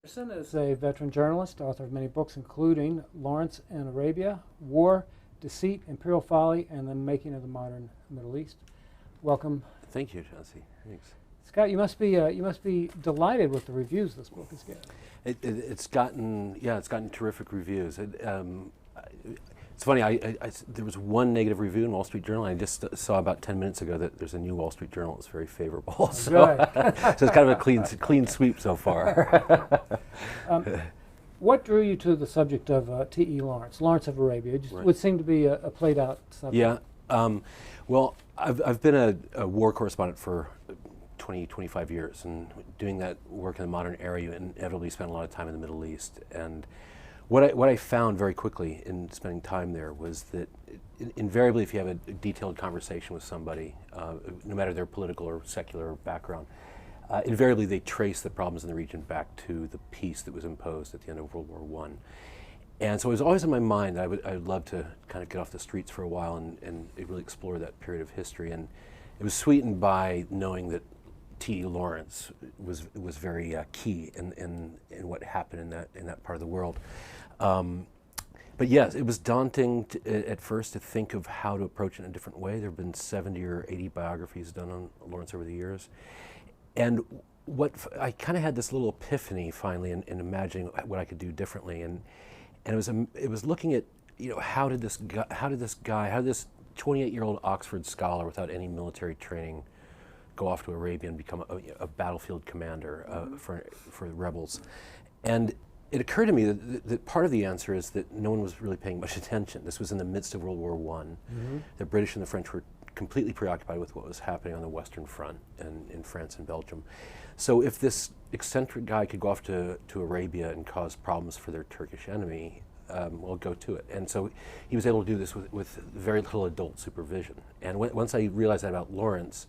Anderson is a veteran journalist, author of many books, including Lawrence in Arabia, War, Deceit, Imperial Folly, and the Making of the Modern Middle East. Welcome. Thank you, Chelsea. Thanks. Scott, you must be delighted with the reviews this book is getting. It's gotten terrific reviews. It's funny. There was one negative review in Wall Street Journal. I just saw about 10 minutes ago that there's a new Wall Street Journal that's very favorable. So, so it's kind of a clean sweep so far. What drew you to the subject of T.E. Lawrence, Lawrence of Arabia? It just would seem to be a played out subject. Yeah. Well, I've been a war correspondent for 25 years, and doing that work in the modern era, you inevitably spend a lot of time in the Middle East. And what I found very quickly in spending time there was that invariably, if you have a detailed conversation with somebody, no matter their political or secular background, invariably they trace the problems in the region back to the peace that was imposed at the end of World War I. And so it was always in my mind that I would love to kind of get off the streets for a while and really explore that period of history. And it was sweetened by knowing that T.E. Lawrence was very key in what happened in that part of the world. But yes, it was daunting at first to think of how to approach it in a different way. There have been 70 or 80 biographies done on Lawrence over the years. And I kind of had this little epiphany finally in imagining what I could do differently. And it was looking at, how did this 28-year-old Oxford scholar without any military training go off to Arabia and become a battlefield commander for the rebels? And it occurred to me that part of the answer is that no one was really paying much attention. This was in the midst of World War I. Mm-hmm. The British and the French were completely preoccupied with what was happening on the Western Front and in France and Belgium. So if this eccentric guy could go off to Arabia and cause problems for their Turkish enemy, well, go to it. And so he was able to do this with very little adult supervision. And once I realized that about Lawrence,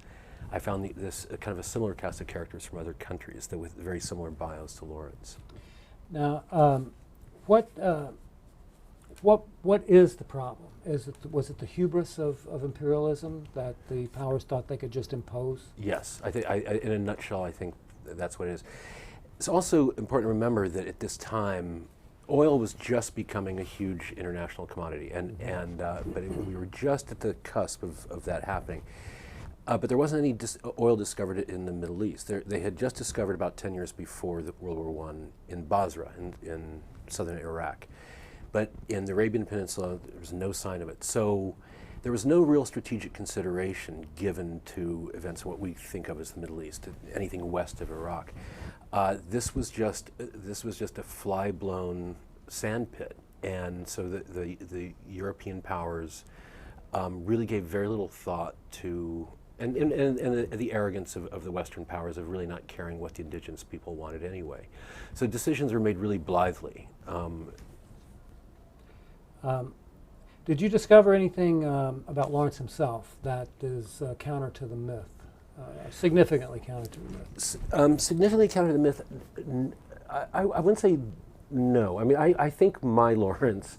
I found this kind of a similar cast of characters from other countries that with very similar bios to Lawrence. Now, what is the problem? Was it the hubris of imperialism that the powers thought they could just impose? Yes, I think in a nutshell, I think that's what it is. It's also important to remember that at this time, oil was just becoming a huge international commodity, but we were just at the cusp of that happening. But there wasn't any oil discovered in the Middle East. They had just discovered about 10 years before World War I in Basra in southern Iraq. But in the Arabian Peninsula, there was no sign of it. So there was no real strategic consideration given to events in what we think of as the Middle East, anything west of Iraq. This was just a fly-blown sand pit. And so the European powers really gave very little thought to and the arrogance of the Western powers of really not caring what the indigenous people wanted anyway. So decisions were made really blithely. Did you discover anything about Lawrence himself that is counter to the myth, significantly counter to the myth? Significantly counter to the myth, I wouldn't say no. I mean, I think Lawrence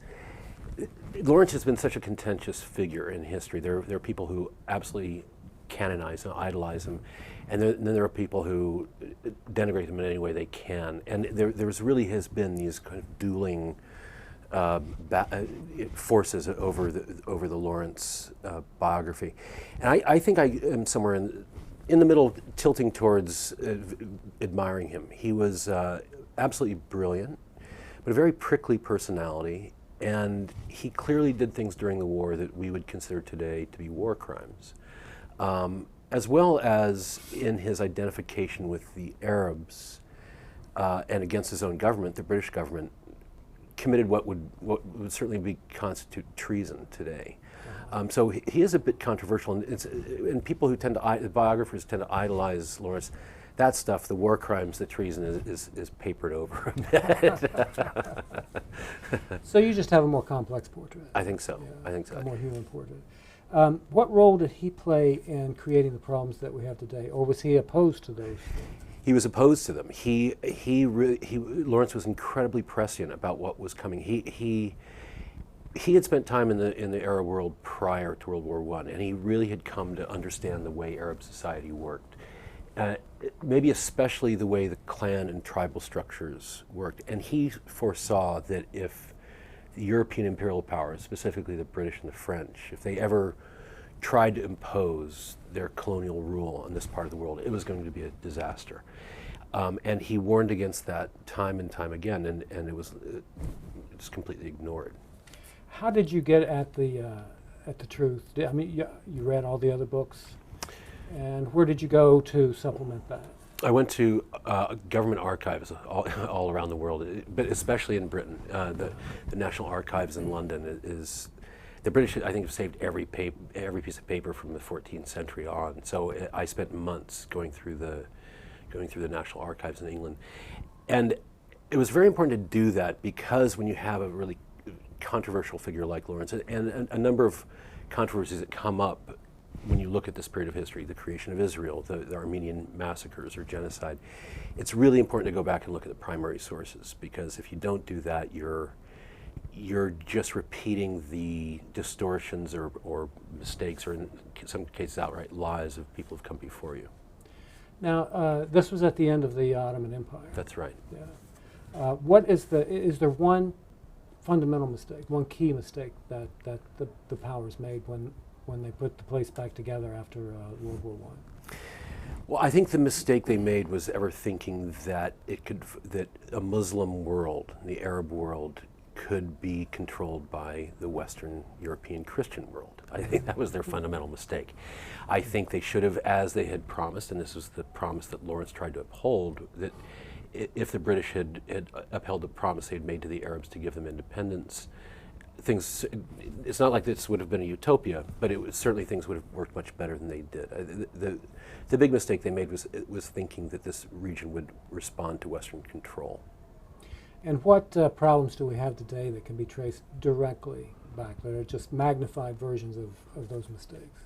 has been such a contentious figure in history. There are people who absolutely canonize and idolize him, and then there are people who denigrate him in any way they can. And there's really has been these kind of dueling forces over the Lawrence biography, and I think I am somewhere in the middle, tilting towards admiring him. He was absolutely brilliant, but a very prickly personality, and he clearly did things during the war that we would consider today to be war crimes. As well as in his identification with the Arabs and against his own government, the British government committed what would certainly constitute treason today. So he is a bit controversial, and people who biographers tend to idolize Lawrence. That stuff, the war crimes, the treason, is papered over a bit. So you just have a more complex portrait. I think so. Yeah, I think so. A more human portrait. What role did he play in creating the problems that we have today, or was he opposed to those things? He was opposed to them. Lawrence was incredibly prescient about what was coming. He had spent time in the Arab world prior to World War I, and he really had come to understand the way Arab society worked. uh, maybe especially the way the clan and tribal structures worked. And he foresaw that if the European imperial powers, specifically the British and the French, if they ever tried to impose their colonial rule on this part of the world, it was going to be a disaster. And he warned against that time and time again, and it was just completely ignored. How did you get at the truth? I mean, you read all the other books, and where did you go to supplement that? I went to government archives all around the world, but especially in Britain. The National Archives in London is the British. I think have saved every piece of paper from the 14th century on. So I spent months going through the National Archives in England, and it was very important to do that because when you have a really controversial figure like Lawrence, and a number of controversies that come up when you look at this period of history, the creation of Israel, the Armenian massacres or genocide, it's really important to go back and look at the primary sources, because if you don't do that, you're just repeating the distortions or mistakes, or in some cases outright lies of people who've come before you. Now, this was at the end of the Ottoman Empire. That's right. Yeah. Is there one fundamental mistake, one key mistake that the powers made when they put the place back together after World War I? Well, I think the mistake they made was ever thinking that that a Muslim world, the Arab world, could be controlled by the Western European Christian world. I think that was their fundamental mistake. I think they should have, as they had promised, and this was the promise that Lawrence tried to uphold, that if the British had upheld the promise they had made to the Arabs to give them independence, it's not like this would have been a utopia, but certainly things would have worked much better than they did. The big mistake they made was thinking that this region would respond to Western control. And what problems do we have today that can be traced directly back, that are just magnified versions of those mistakes?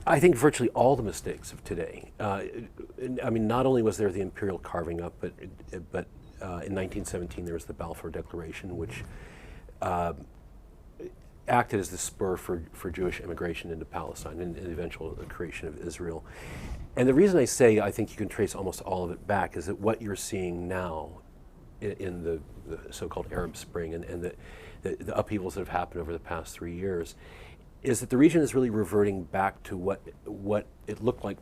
I think virtually all the mistakes of today. I mean, not only was there the imperial carving up, but in 1917 there was the Balfour Declaration, which acted as the spur for Jewish immigration into Palestine and the eventual creation of Israel. And the reason I say I think you can trace almost all of it back is that what you're seeing now in the so-called Arab Spring and the upheavals that have happened over the past 3 years is that the region is really reverting back to what it looked like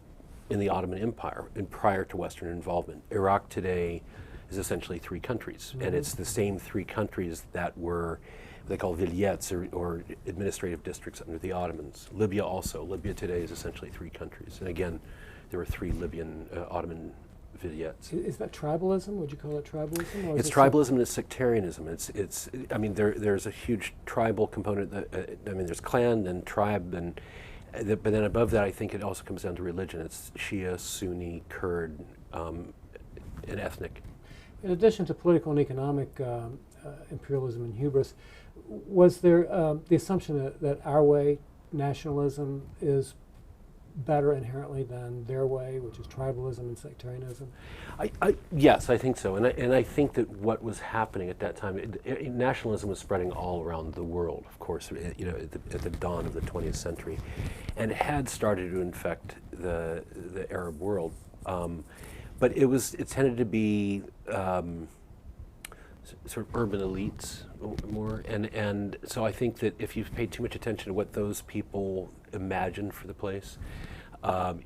in the Ottoman Empire and prior to Western involvement. Iraq today is essentially 3 countries, and it's the same 3 countries that were what they call vilayets or administrative districts under the Ottomans. Libya also. Libya today is essentially 3 countries, and again, there were 3 Libyan Ottoman vilayets. Is that tribalism? Would you call it tribalism? Or it's tribalism and it's sectarianism. It's. I mean, there's a huge tribal component. I mean, there's clan and tribe, but then above that, I think it also comes down to religion. It's Shia, Sunni, Kurd, and ethnic. In addition to political and economic imperialism and hubris, was there the assumption that our way, nationalism, is better inherently than their way, which is tribalism and sectarianism? Yes, I think so, and I think that what was happening at that time, nationalism was spreading all around the world, of course, at the dawn of the 20th century, and had started to infect the Arab world, but it tended to be sort of urban elites more, and so I think that if you've paid too much attention to what those people imagined for the place,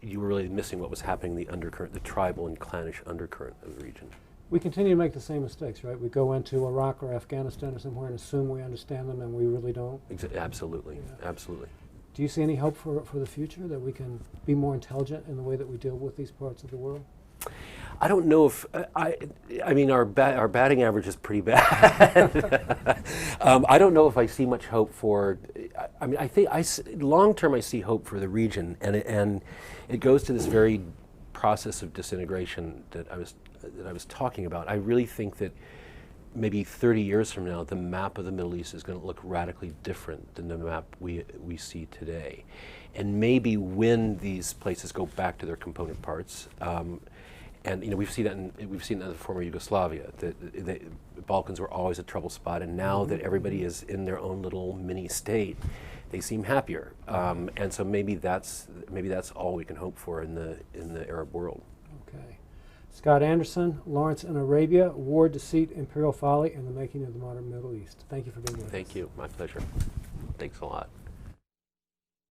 you were really missing what was happening, the undercurrent, the tribal and clannish undercurrent of the region. We continue to make the same mistakes, right? We go into Iraq or Afghanistan or somewhere and assume we understand them, and we really don't. Absolutely, yeah. Absolutely. Do you see any hope for the future, that we can be more intelligent in the way that we deal with these parts of the world? I don't know if I mean our batting average is pretty bad. I don't know if I see much hope for. I mean, I think long term I see hope for the region, and it goes to this very process of disintegration that I was talking about. I really think that maybe 30 years from now, the map of the Middle East is going to look radically different than the map we see today, and maybe when these places go back to their component parts. And we've seen that in the former Yugoslavia. The Balkans were always a trouble spot, and now that everybody is in their own little mini state, they seem happier. And so maybe that's all we can hope for in the Arab world. Okay. Scott Anderson, Lawrence in Arabia, War, Deceit, Imperial Folly, and the Making of the Modern Middle East. Thank you for being with us. Thank you. My pleasure. Thanks a lot.